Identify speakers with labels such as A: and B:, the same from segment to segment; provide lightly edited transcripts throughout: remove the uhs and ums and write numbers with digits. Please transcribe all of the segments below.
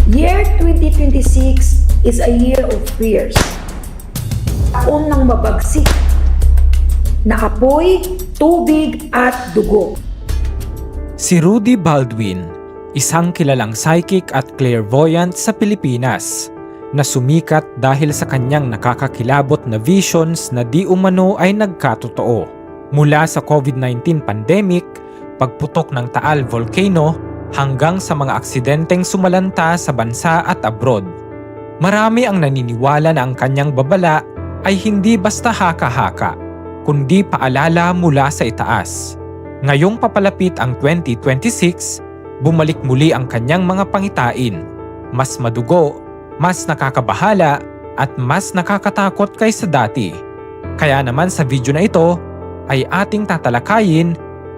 A: Year 2026 is a year of fears. Taon ng mabagsik na apoy, tubig at dugo.
B: Si Rudy Baldwin, isang kilalang psychic at clairvoyant sa Pilipinas na sumikat dahil sa kanyang nakakakilabot na visions na di umano ay nagkatotoo. Mula sa COVID-19 pandemic, pagputok ng Taal Volcano, hanggang sa mga aksidenteng sumalanta sa bansa at abroad. Marami ang naniniwala na ang kanyang babala ay hindi basta haka-haka, kundi paalala mula sa itaas. Ngayong papalapit ang 2026, bumalik muli ang kanyang mga pangitain. Mas madugo, mas nakakabahala, at mas nakakatakot kaysa dati. Kaya naman sa video na ito, ay ating tatalakayin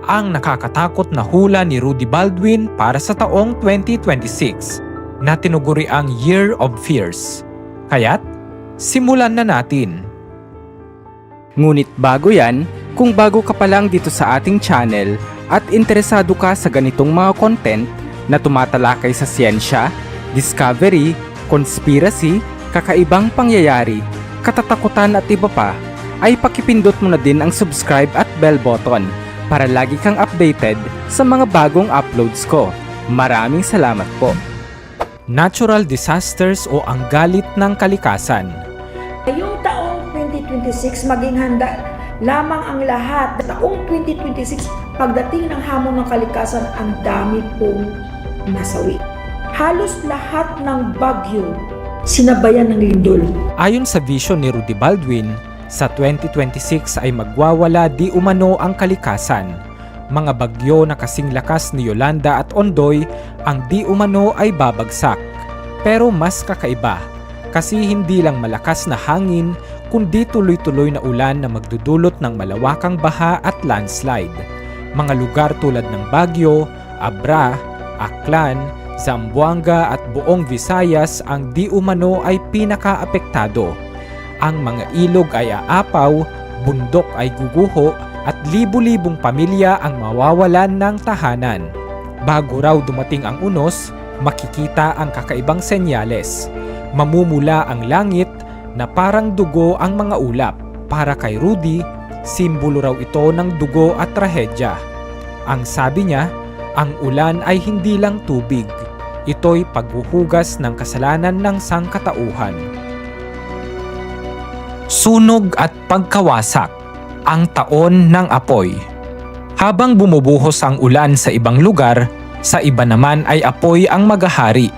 B: ang nakakatakot na hula ni Rudy Baldwin para sa taong 2026 na tinuguri ang Year of Fears. Kaya't, simulan na natin.
C: Ngunit bago yan, kung bago ka pa lang dito sa ating channel at interesado ka sa ganitong mga content na tumatalakay sa siyensya, discovery, conspiracy, kakaibang pangyayari, katatakutan at iba pa, ay pakipindot mo na din ang subscribe at bell button para lagi kang updated sa mga bagong uploads ko. Maraming salamat po.
B: Natural disasters o ang galit ng kalikasan.
A: Ngayong taong 2026, maging handa lamang ang lahat. Taong 2026, pagdating ng hamon ng kalikasan, ang dami pong nasawi. Halos lahat ng bagyo sinabayan ng lindol.
B: Ayon sa vision ni Rudy Baldwin, sa 2026 ay magwawala di umano ang kalikasan. Mga bagyo na kasing lakas ni Yolanda at Ondoy ang di umano ay babagsak. Pero mas kakaiba, kasi hindi lang malakas na hangin, kundi tuloy-tuloy na ulan na magdudulot ng malawakang baha at landslide. Mga lugar tulad ng Baguio, Abra, Aklan, Zamboanga at buong Visayas ang di umano ay pinakaapektado. Ang mga ilog ay aapaw, bundok ay guguho at libu-libong pamilya ang mawawalan ng tahanan. Bago raw dumating ang unos, makikita ang kakaibang senyales. Mamumula ang langit na parang dugo ang mga ulap. Para kay Rudy, simbolo raw ito ng dugo at trahedya. Ang sabi niya, ang ulan ay hindi lang tubig. Ito'y paghuhugas ng kasalanan ng sangkatauhan. Sunog at pagkawasak, ang taon ng apoy. Habang bumubuhos ang ulan sa ibang lugar, sa iba naman ay apoy ang maghahari.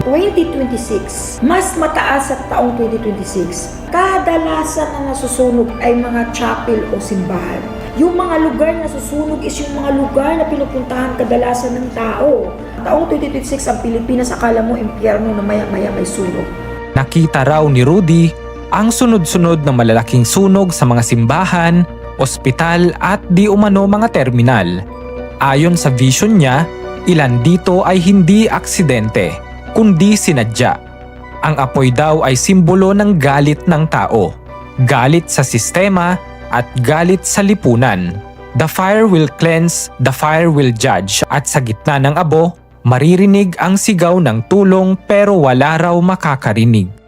A: 2026, mas mataas sa taong 2026. Kadalasan na nasusunog ay mga chapel o simbahan. Yung mga lugar na nasusunog is yung mga lugar na pinupuntahan kadalasan ng tao. Taong 2026 ang Pilipinas, akala mo impyerno na maya-maya may sunog.
B: Nakita raw ni Rudy ang sunod-sunod na malalaking sunog sa mga simbahan, ospital at di umano mga terminal. Ayon sa vision niya, ilan dito ay hindi aksidente, kundi sinadya. Ang apoy daw ay simbolo ng galit ng tao, galit sa sistema at galit sa lipunan. The fire will cleanse, the fire will judge. At sa gitna ng abo, maririnig ang sigaw ng tulong pero wala raw makakarinig.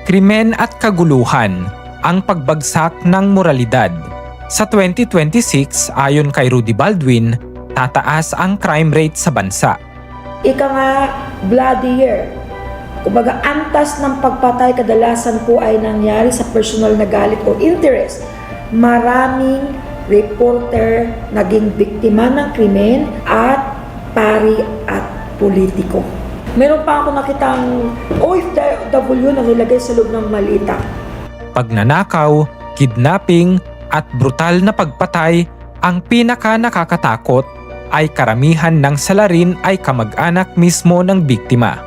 B: Krimen at kaguluhan, ang pagbagsak ng moralidad. Sa 2026, ayon kay Rudy Baldwin, tataas ang crime rate sa bansa.
A: Ika nga, bloody year. Kumbaga, antas ng pagpatay kadalasan po ay nangyari sa personal na galit o interest. Maraming reporter naging biktima ng krimen at pari at politiko. Meron pa ako nakitang OFW na nilagay sa loob ng malita.
B: Pagnanakaw, kidnapping at brutal na pagpatay, ang pinaka nakakatakot ay karamihan ng salarin ay kamag-anak mismo ng biktima.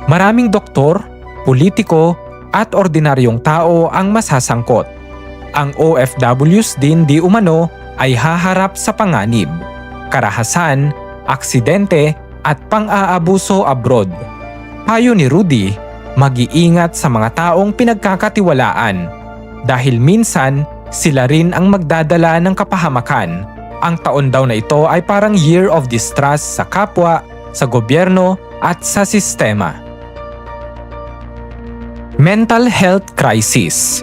B: Maraming doktor, politiko at ordinaryong tao ang masasangkot. Ang OFWs din di umano ay haharap sa panganib, karahasan, aksidente at pang-aabuso abroad. Payo ni Rudy, mag-iingat sa mga taong pinagkakatiwalaan dahil minsan sila rin ang magdadala ng kapahamakan. Ang taon daw na ito ay parang year of distrust sa kapwa, sa gobyerno at sa sistema. Mental health crisis.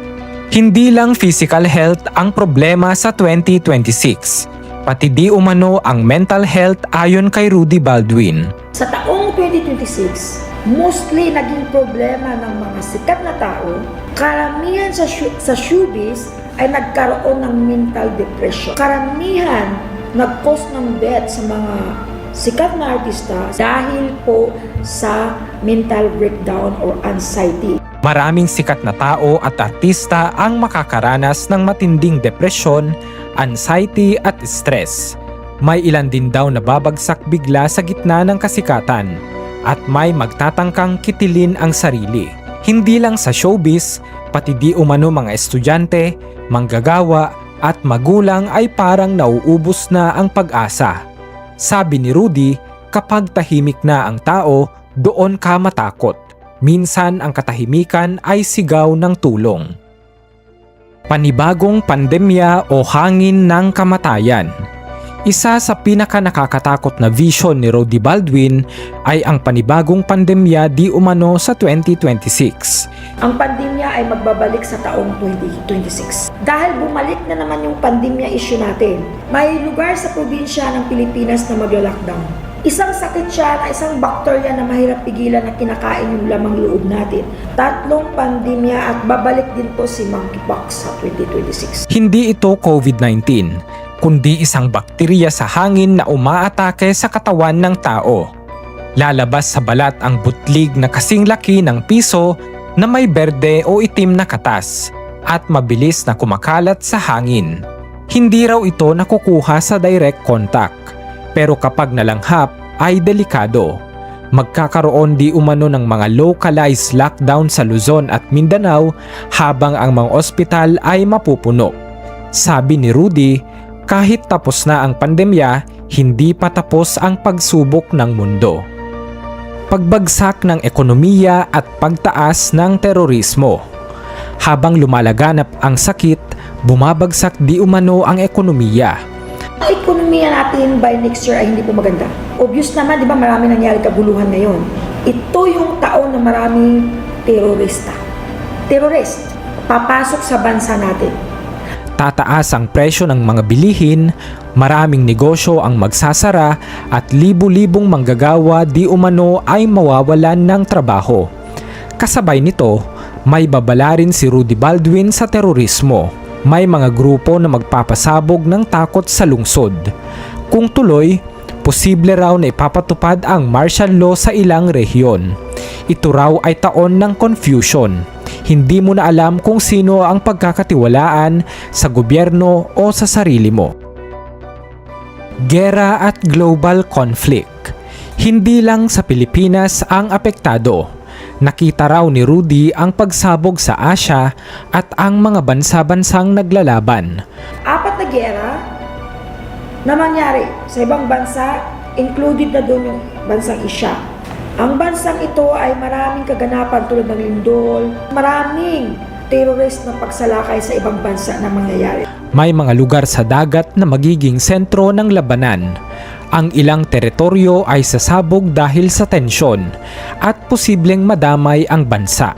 B: Hindi lang physical health ang problema sa 2026, pati di umano ang mental health ayon kay Rudy Baldwin.
A: Sa taong 2026, mostly naging problema ng mga sikat na tao, karamihan sa showbiz ay nagkaroon ng mental depression. Karamihan nag-cause ng death sa mga sikat na artista dahil po sa mental breakdown or anxiety.
B: Maraming sikat na tao at artista ang makakaranas ng matinding depresyon, anxiety at stress. May ilan din daw na babagsak bigla sa gitna ng kasikatan at may magtatangkang kitilin ang sarili. Hindi lang sa showbiz, pati di umano mga estudyante, manggagawa at magulang ay parang nauubos na ang pag-asa. Sabi ni Rudy, kapag tahimik na ang tao, doon ka matakot. Minsan ang katahimikan ay sigaw ng tulong. Panibagong pandemya o hangin ng kamatayan. Isa sa pinaka-nakakatakot na vision ni Rudy Baldwin ay ang panibagong pandemya di umano sa 2026.
A: Ang pandemya ay magbabalik sa taong 2026. Dahil bumalik na naman yung pandemya issue natin, may lugar sa probinsya ng Pilipinas na magla-lockdown. Isang sakit siya na isang bakterya na mahirap pigilan na kinakain yung lamang loob natin. 3 pandemya at babalik din po si monkeypox sa 2026.
B: Hindi ito COVID-19, kundi isang bakterya sa hangin na umaatake sa katawan ng tao. Lalabas sa balat ang butlig na kasing laki ng piso na may berde o itim na katas at mabilis na kumakalat sa hangin. Hindi raw ito nakukuha sa direct contact. Pero kapag nalanghap ay delikado. Magkakaroon di umano ng mga localized lockdown sa Luzon at Mindanao habang ang mga ospital ay mapupuno. Sabi ni Rudy, kahit tapos na ang pandemya, hindi pa tapos ang pagsubok ng mundo. Pagbagsak ng ekonomiya at pagtaas ng terorismo. Habang lumalaganap ang sakit, bumabagsak di umano ang ekonomiya.
A: Ang ekonomiya natin by next year ay hindi po maganda. Obvious naman, di ba, marami nangyari kaguluhan ngayon. Ito yung taon na maraming terorist papasok sa bansa natin.
B: Tataas ang presyo ng mga bilihin, maraming negosyo ang magsasara at libu-libong manggagawa di umano ay mawawalan ng trabaho. Kasabay nito, may babala rin si Rudy Baldwin sa terorismo. May mga grupo na magpapasabog ng takot sa lungsod. Kung tuloy, posible raw na ipapatupad ang martial law sa ilang rehiyon. Ito raw ay taon ng confusion. Hindi mo na alam kung sino ang pagkakatiwalaan sa gobyerno o sa sarili mo. Gera at global conflict. Hindi lang sa Pilipinas ang apektado. Nakita raw ni Rudy ang pagsabog sa Asia at ang mga bansa-bansang naglalaban.
A: 4 na gera na mangyari sa ibang bansa, included na doon yung bansang Asia. Ang bansang ito ay maraming kaganapan tulad ng lindol, maraming terrorist na pagsalakay sa ibang bansa na mangyayari.
B: May mga lugar sa dagat na magiging sentro ng labanan. Ang ilang teritoryo ay sasabog dahil sa tensyon at posibleng madamay ang bansa.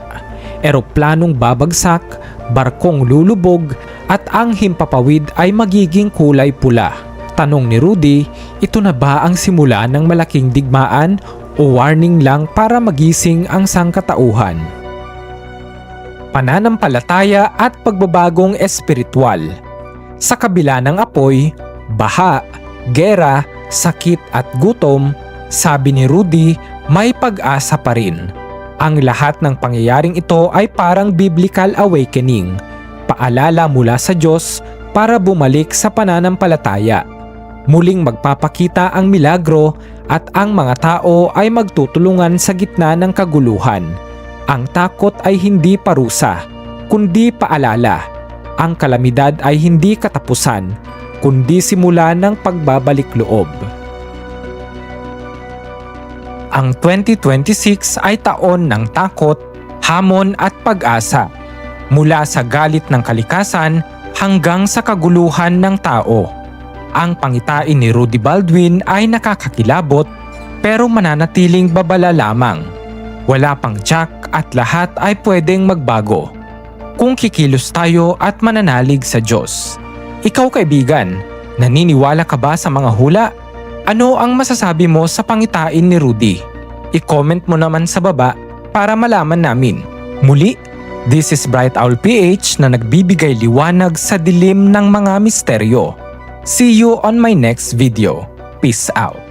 B: Eroplanong babagsak, barkong lulubog at ang himpapawid ay magiging kulay pula. Tanong ni Rudy, ito na ba ang simula ng malaking digmaan o warning lang para magising ang sangkatauhan? Pananampalataya at pagbabagong espiritual. Sa kabila ng apoy, baha, gera, sakit at gutom, sabi ni Rudy, may pag-asa pa rin. Ang lahat ng pangyayaring ito ay parang biblical awakening, paalala mula sa Diyos para bumalik sa pananampalataya. Muling magpapakita ang milagro at ang mga tao ay magtutulungan sa gitna ng kaguluhan. Ang takot ay hindi parusa, kundi paalala. Ang kalamidad ay hindi katapusan, kundi simula ng pagbabalik loob. Ang 2026 ay taon ng takot, hamon at pag-asa. Mula sa galit ng kalikasan hanggang sa kaguluhan ng tao. Ang pangitain ni Rudy Baldwin ay nakakakilabot pero mananatiling babala lamang. Wala pang tiyak at lahat ay pwedeng magbago kung kikilos tayo at mananalig sa Diyos. Ikaw kaibigan, naniniwala ka ba sa mga hula? Ano ang masasabi mo sa pangitain ni Rudy? I-comment mo naman sa baba para malaman namin. Muli, this is Bright Owl PH na nagbibigay liwanag sa dilim ng mga misteryo. See you on my next video. Peace out.